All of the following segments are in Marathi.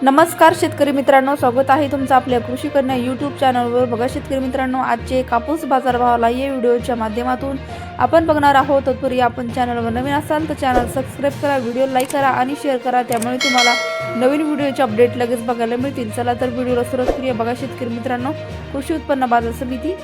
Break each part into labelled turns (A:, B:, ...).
A: नमस्कार शेतकरी मित्रांनो, स्वागत आहे तुमचं आपल्या कृषी कन्या यूट्यूब चॅनलवर। बघा शेतकरी मित्रांनो, आजचे कापूस बाजारभावाला या व्हिडिओच्या माध्यमातून आपण बघणार आहोत। तत्पूर्वी आपण चॅनलवर नवीन असाल तर चॅनल सबस्क्राइब करा, व्हिडिओ लाईक करा आणि शेअर करा, त्यामुळे तुम्हाला नवीन व्हिडिओचे अपडेट लगेच बघायला मिळतील। चला तर व्हिडिओला सुरुवात करूया। बघा शेतकरी मित्रांनो, कृषी उत्पन्न बाजार समिती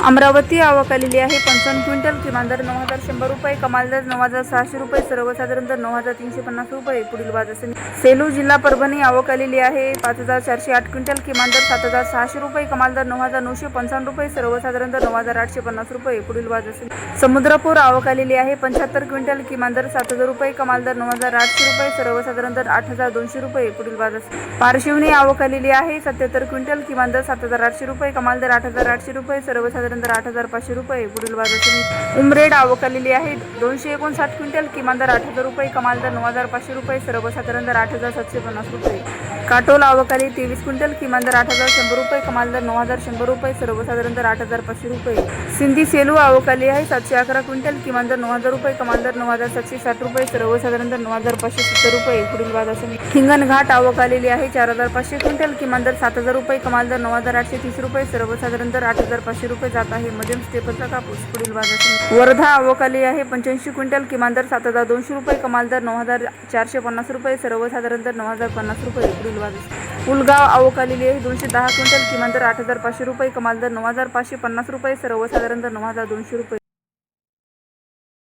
A: अमरावती आवक आलेली आहे 55 क्विंटल, किमान दर 9100 रुपये, कमाल दर 9600 रुपये, सर्वसाधारण दर 9350 रुपये। पुढील बाजार समिती सेलू जिल्हा परभणी आवक आलेली आहे 5408 क्विंटल, किमान दर 7600 रुपये, कमाल दर 9955 रुपये, सर्वसाधारण दर 9850 रुपये। पुढील बाजार समिती समुद्रपूर आवक आलेली आहे 75 क्विंटल, किमान दर 7000 रुपये, कमाल दर 9800 रुपये, सर्वसाधारण दर 8200 रुपये। पुढील बाजार समिती पारशिवनी आवक आलेली आहे 77 क्विंटल, किमान दर 7800 रुपये, कमाल दर 8800 रुपये, सर्वसाधारण दर 8500 रुपये। पुढील बाजार समिती उमरेड आवक आलेली आहे 259 क्विंटल, किमान दर 8000 रुपये, कमाल दर 9500 रुपये, सर्वसाधारण दर 8750 रुपये। काटोल आवक आली 23 क्विंटल, किमान दर 8100 रुपये, कमाल दर 9100 रुपये, सर्वसाधारण दर 8500 रुपये। सिंधी सेलू आवक आली आहे 711 क्विंटल, किमान दर 9000 रुपये, कमाल दर 9760 रुपये, सर्वसाधारण दर 9570 रुपये। पुढील बाजार समिती हिंगणघाट आवक आलेली आहे 4500 क्विंटल, किमान दर 7000 रुपये, कमाल दर 9830 रुपये, सर्वसाधारण दर 8500 रुपये जात आहे मध्यम स्टेपलचा कापूस। पुढील बाजार समिती वर्धा आवक आली आहे 85 क्विंटल, किमान दर 7200 रुपये, कमाल दर 9450 रुपये, सर्वसाधारण दर 9050 रुपये। पुढील बाजार समिती उलगाव आवक आलेली आहे 210 क्विंटल, किमान दर 8500 रुपये, कमाल दर 9550 रुपये, सर्वसाधारण दर 9200 रुपये।